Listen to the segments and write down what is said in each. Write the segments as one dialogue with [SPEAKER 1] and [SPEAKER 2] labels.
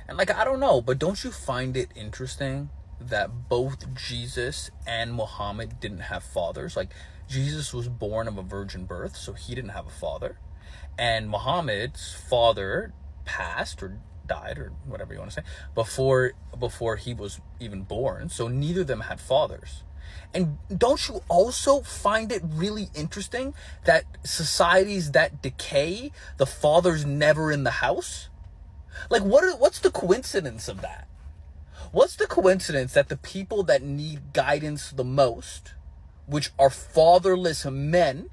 [SPEAKER 1] And like, I don't know, but don't you find it interesting that both Jesus and Muhammad didn't have fathers? Like, Jesus was born of a virgin birth, so he didn't have a father. And Muhammad's father passed or died or whatever you want to say before he was even born. So neither of them had fathers. And don't you also find it really interesting that societies that decay, the father's never in the house? Like, what's the coincidence of that? What's the coincidence that the people that need guidance the most, which are fatherless men,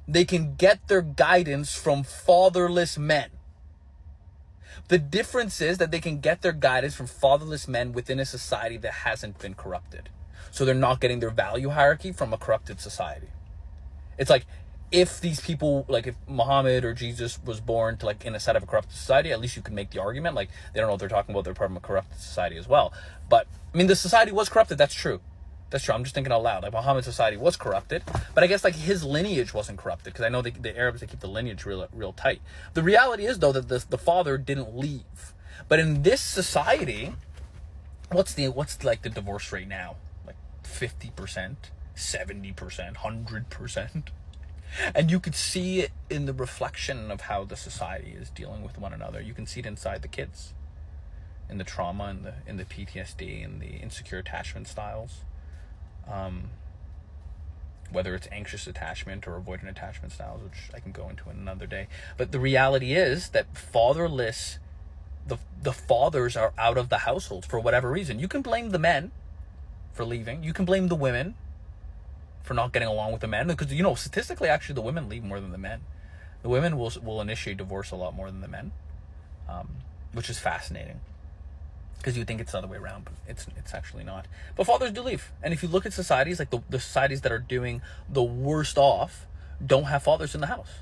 [SPEAKER 1] they can get their guidance from fatherless men? The difference is that they can get their guidance from fatherless men within a society that hasn't been corrupted. So they're not getting their value hierarchy from a corrupted society. It's like, if these people, like if Muhammad or Jesus was born to like in a set of a corrupted society, at least you can make the argument, like they don't know what they're talking about, they're part of a corrupted society as well. But I mean, the society was corrupted, that's true. That's true. I'm just thinking out loud. Like, Muhammad's society was corrupted, but I guess like his lineage wasn't corrupted, because I know the Arabs, they keep the lineage real tight. The reality is though that the father didn't leave. But in this society, what's like the divorce rate now? Like 50%, 70%, 100%. And you could see it in the reflection of how the society is dealing with one another. You can see it inside the kids, in the trauma, in the PTSD, and the insecure attachment styles. Whether it's anxious attachment or avoidant attachment styles, which I can go into in another day. But the reality is that the fathers are out of the household for whatever reason. You can blame the men for leaving. You can blame the women for not getting along with the men, because you know, statistically, actually, the women leave more than the men. The women will initiate divorce a lot more than the men, which is fascinating, because you think it's the other way around, but it's actually not. But fathers do leave. And if you look at societies, like the societies that are doing the worst off don't have fathers in the house.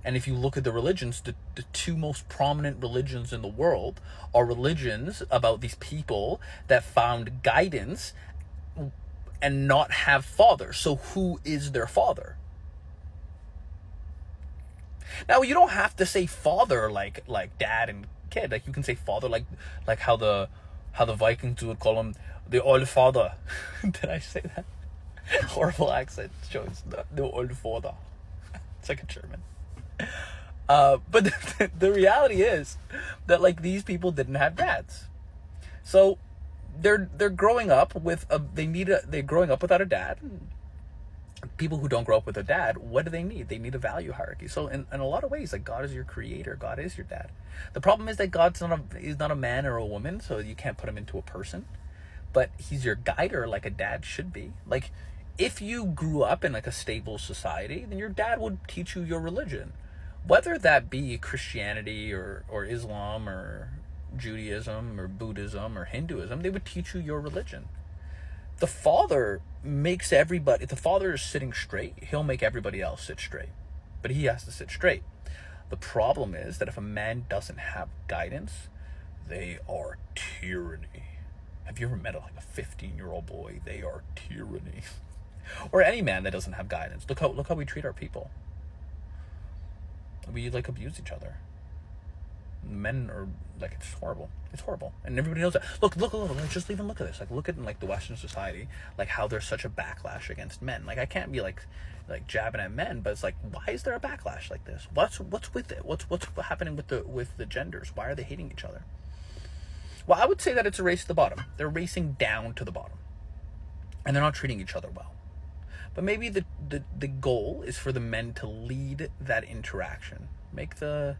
[SPEAKER 1] And if you look at the religions, the two most prominent religions in the world are religions about these people that found guidance and not have fathers. So who is their father? Now, you don't have to say father like dad and kid. Like, you can say father like how the Vikings would call him the old father. Did I say that? Horrible accent choice. The old father. It's like a German. But the reality is that like these people didn't have dads. So they're growing up with they're growing up without a dad. People who don't grow up with a dad, what do they need? They need a value hierarchy. So in a lot of ways, like, God is your creator, God is your dad. The problem is that he's not a man or a woman, so you can't put him into a person. But he's your guider, like a dad should be. Like, if you grew up in like a stable society, then your dad would teach you your religion, whether that be Christianity or Islam or Judaism or Buddhism or Hinduism. They would teach you your religion. The father makes everybody, if the father is sitting straight, he'll make everybody else sit straight. But he has to sit straight. The problem is that if a man doesn't have guidance, they are tyranny. Have you ever met like a 15-year-old boy? They are tyranny. Or any man that doesn't have guidance. Look how we treat our people. We like abuse each other. Men are like, it's horrible. It's horrible, and everybody knows that. Look. Just even look at this. Like, look at like the Western society, like how there's such a backlash against men. Like, I can't be like jabbing at men, but it's like, why is there a backlash like this? What's with it? What's happening with the genders? Why are they hating each other? Well, I would say that it's a race to the bottom. They're racing down to the bottom, and they're not treating each other well. But maybe the goal is for the men to lead that interaction, make the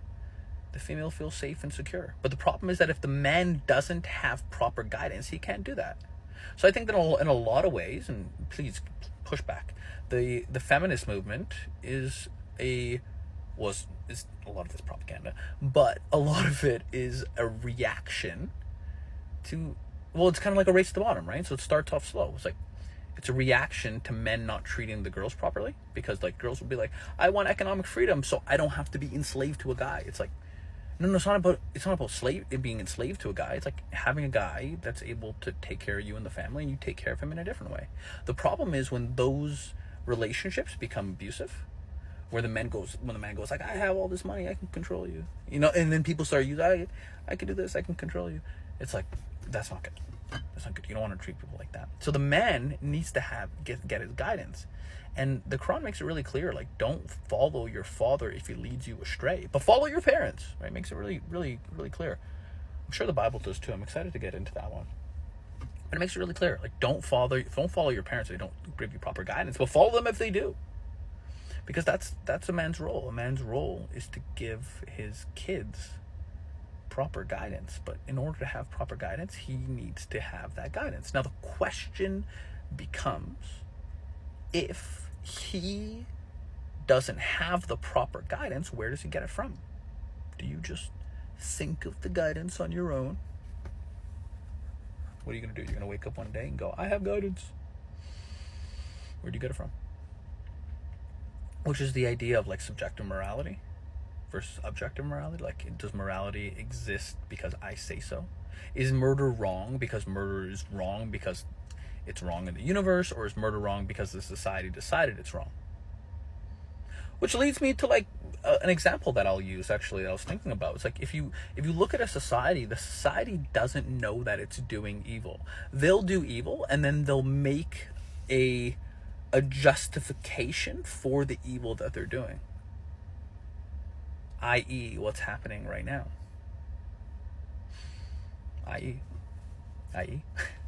[SPEAKER 1] female feel safe and secure. But the problem is that if the man doesn't have proper guidance, he can't do that. So I think that in a lot of ways, and please push back, the feminist movement is a lot of this propaganda, but a lot of it is a reaction to, well, it's kind of like a race to the bottom, right? So it starts off slow. It's a reaction to men not treating the girls properly, because like girls will be like, I want economic freedom, so I don't have to be enslaved to a guy. It's like, no, it's not about being enslaved to a guy. It's like having a guy that's able to take care of you and the family, and you take care of him in a different way. The problem is when those relationships become abusive, Where when the man goes like, I have all this money, I can control you, and then people start using, I can do this, I can control you. It's like, that's not good. That's not good. You don't want to treat people like that. So the man needs to get his guidance. And the Quran makes it really clear, like, don't follow your father if he leads you astray, but follow your parents, right? Makes it really, really, really clear. I'm sure the Bible does too. I'm excited to get into that one. But it makes it really clear, like, don't follow your parents if they don't give you proper guidance, but follow them if they do. Because that's a man's role. A man's role is to give his kids proper guidance. But in order to have proper guidance, he needs to have that guidance. Now the question becomes, if he doesn't have the proper guidance, where does he get it from? Do you just think of the guidance on your own? What are you going to do? You're going to wake up one day and go, I have guidance. Where do you get it from? Which is the idea of like subjective morality versus objective morality. Like, does morality exist because I say so? Is murder wrong because murder is wrong because it's wrong in the universe, or is murder wrong because the society decided it's wrong? Which leads me to like an example that I'll use, actually, that I was thinking about. It's like, if you look at a society, the society doesn't know that it's doing evil. They'll do evil, and then they'll make a justification for the evil that they're doing, i.e. what's happening right now. i.e.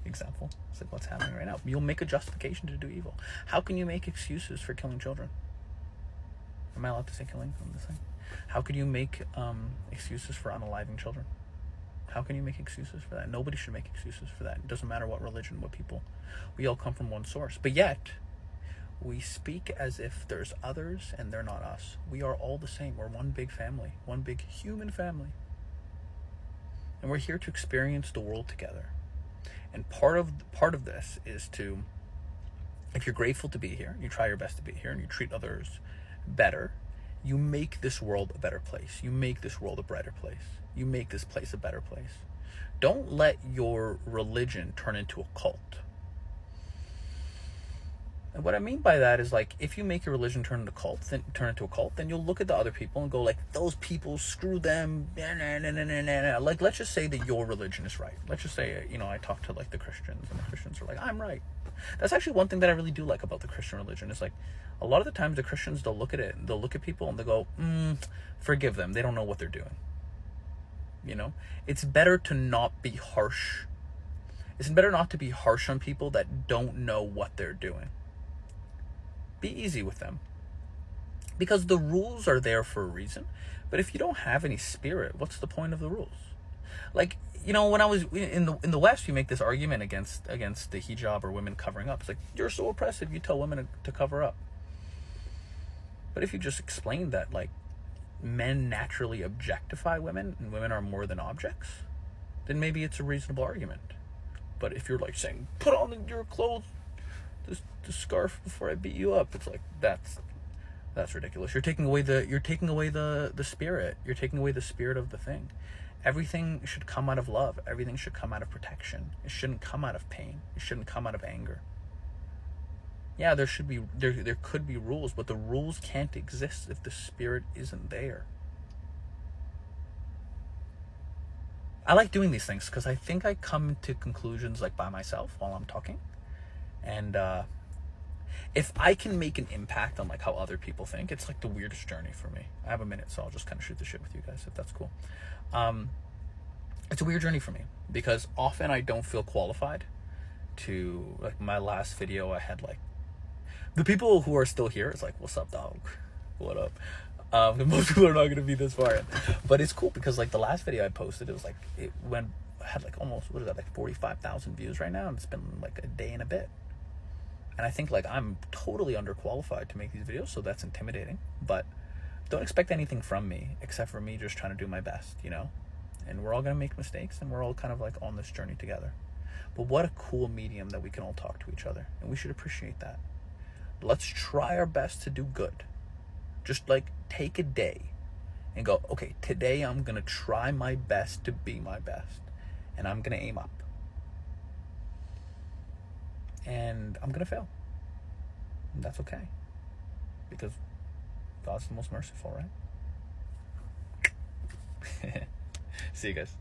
[SPEAKER 1] example, it's like what's happening right now. You'll make a justification to do evil. How can you make excuses for killing children? Am I allowed to say killing on this thing? How can you make excuses for unaliving children? How can you make excuses for that? Nobody should make excuses for that. It doesn't matter what religion, what people. We all come from one source. But yet, we speak as if there's others and they're not us. We are all the same. We're one big family, one big human family. And we're here to experience the world together. And part of this is to, if you're grateful to be here, you try your best to be here, and you treat others better, you make this world a better place. You make this world a brighter place. You make this place a better place. Don't let your religion turn into a cult. And what I mean by that is, like, if you make your religion turn into a cult, then you'll look at the other people and go like, those people, screw them. Like, let's just say that your religion is right. Let's just say, I talk to like the Christians, and the Christians are like, I'm right. That's actually one thing that I really do like about the Christian religion. Is like, a lot of the times the Christians, they'll look at it, they'll look at people and they'll go, forgive them. They don't know what they're doing. It's better to not be harsh. It's better not to be harsh on people that don't know what they're doing. Be easy with them, because the rules are there for a reason. But if you don't have any spirit, what's the point of the rules? Like, when I was in the West, you make this argument against the hijab or women covering up. It's like, you're so oppressive, you tell women to cover up. But if you just explain that, like, men naturally objectify women and women are more than objects, then maybe it's a reasonable argument. But if you're like saying, put on your clothes, the scarf before I beat you up, it's like, that's ridiculous. You're taking away the spirit. You're taking away the spirit of the thing. Everything should come out of love. Everything should come out of protection. It shouldn't come out of pain. It shouldn't come out of anger. Yeah, there could be rules, but the rules can't exist if the spirit isn't there. I like doing these things because I think I come to conclusions like by myself while I'm talking. And if I can make an impact on like how other people think, it's like the weirdest journey for me. I have a minute, so I'll just kind of shoot the shit with you guys if that's cool. It's a weird journey for me because often I don't feel qualified to, like, my last video I had like, the people who are still here, it's like, what's up, dog? What up? Most people are not going to be this far in. But it's cool because like the last video I posted, it had like almost, what is that, like 45,000 views right now, and it's been like a day and a bit. And I think like I'm totally underqualified to make these videos, so that's intimidating. But don't expect anything from me except for me just trying to do my best, And we're all going to make mistakes, and we're all kind of like on this journey together. But what a cool medium that we can all talk to each other, and we should appreciate that. Let's try our best to do good. Just like take a day and go, okay, today I'm going to try my best to be my best, and I'm going to aim up. And I'm going to fail. And that's okay. Because God's the most merciful, right? See you guys.